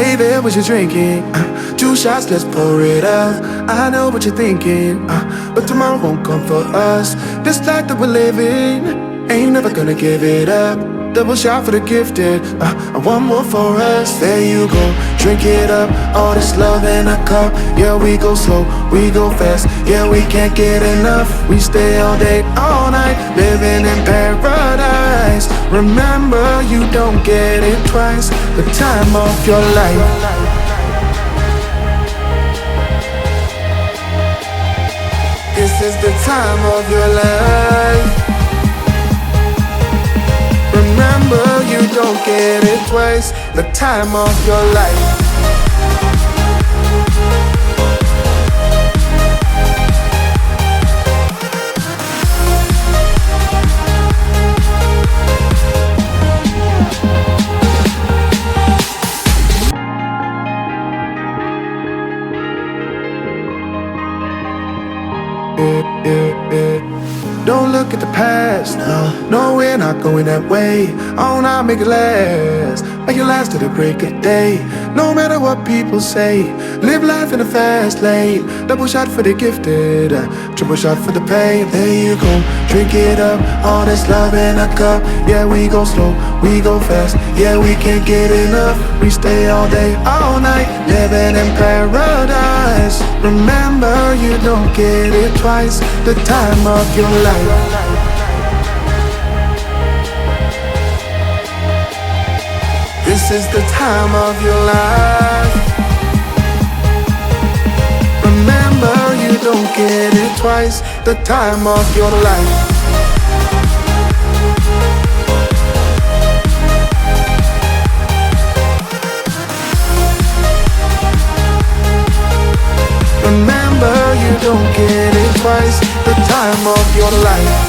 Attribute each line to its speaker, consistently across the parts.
Speaker 1: Hey there, what you drinking? 2 shots, let's pour it up. I know what you're thinking, but tomorrow won't come for us. This life that we're living, ain't never gonna give it up. Double shot for the gifted, and one more for us. There you go, drink it up. All this love in a cup. Yeah, we go slow, we go fast. Yeah, we can't get enough. We stay all day, all night, living in paradise. Remember, you don't get it twice. The time of your life. This is the time of your life. Remember, you don't get it twice. The time of your life. Don't look at the past, no, we're not going that way. Oh, now make it last, make it last to the break of day. No matter what people say, live life in a fast lane. Double shot for the gifted, triple shot for the pain. There you go, drink it up, all this love in a cup. Yeah, we go slow, we go fast. Yeah, we can't get enough. We stay all day, all night, living in paradise. Remember, you don't get it twice. The time of your life. This is the time of your life. Remember, you don't get it twice. The time of your life. Remember, you don't get it twice. The time of your life.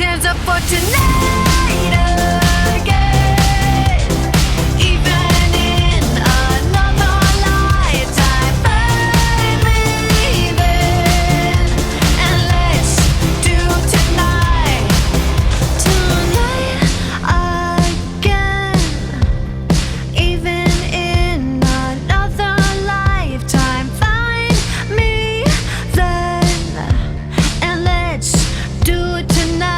Speaker 2: Hands up for tonight again. Even in another lifetime, find me there. And let's do tonight again. Even in another lifetime, find me then. And let's do it tonight.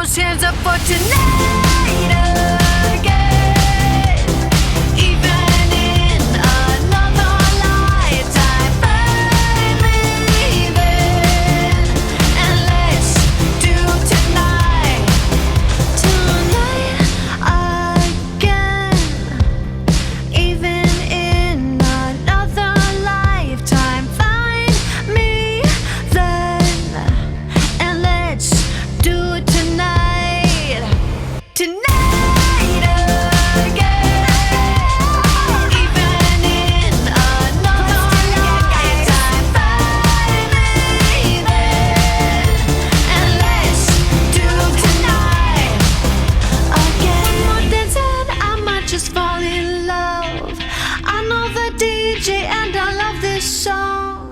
Speaker 2: those hands up for tonight again. Even in another lifetime, find me then, and let's do tonight again. Even in another lifetime, find me then, and let's do it tonight again. Even in another lifetime, find me then, and let's do tonight again. One more dance and I might just fall in love. I know the DJ and I love this song.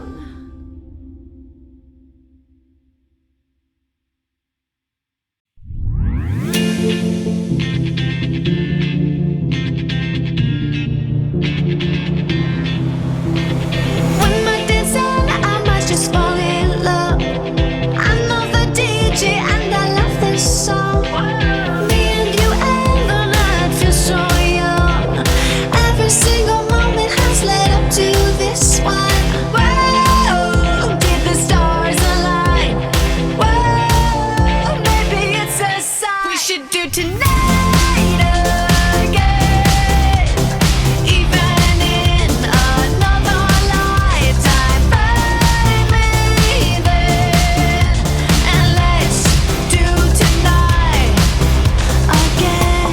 Speaker 2: One more dance and I might just fall in love. I know the DJ and I love this song. Me and you and the night feel so young. Every single moment has led up to this one. Whoa, did the stars align? Whoa, maybe it's a sign. We should do tonight again. Even in another lifetime, find me then, and let's do tonight again.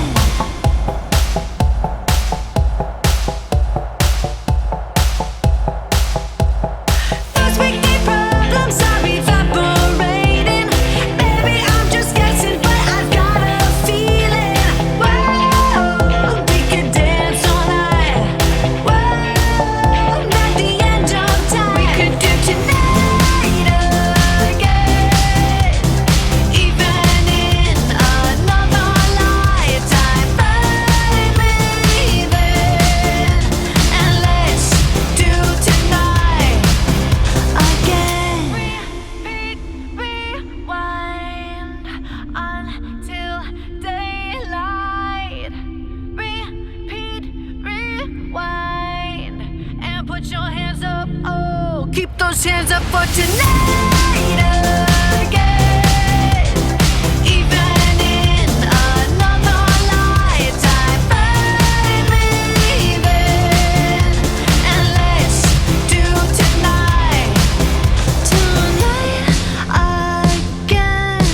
Speaker 2: Those weekday problems are evaporating. Baby, I'm just guessing, but I've got a feeling. Whoa, we could dance all night. Whoa, not the end of time. We could do tonight again. Even in another lifetime, find me then, and let's do tonight again. Repeat, rewind until daylight. Repeat, rewind, and put your hands up. Oh, keep those hands up for tonight again. Even in another lifetime, find me then, and let's do tonight again.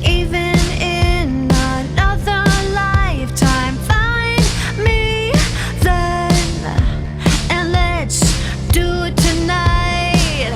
Speaker 2: Even in another lifetime, find me then, and let's do it tonight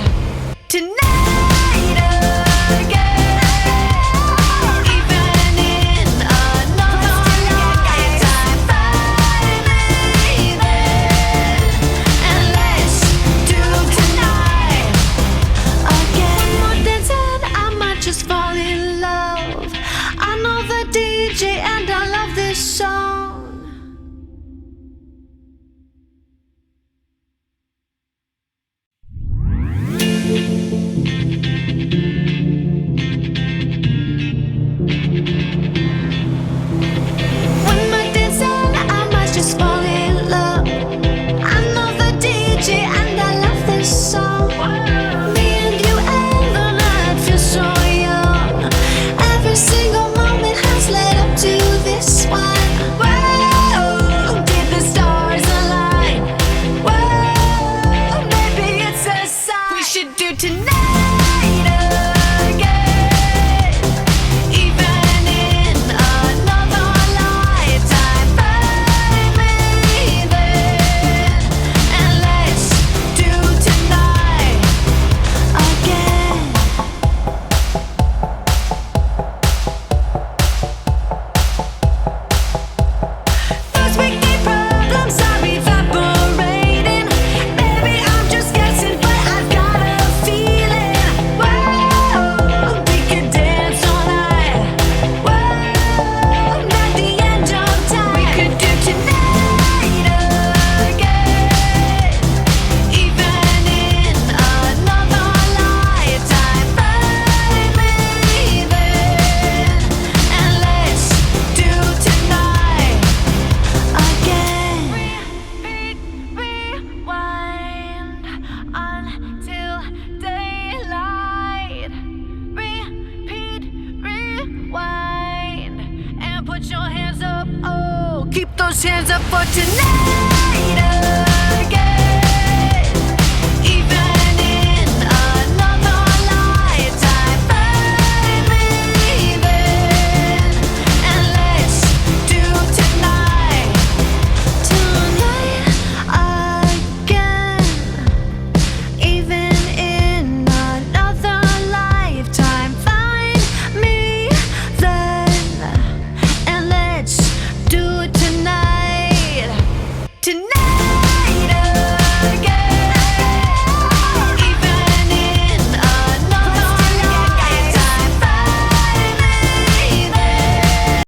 Speaker 3: those hands up for tonight.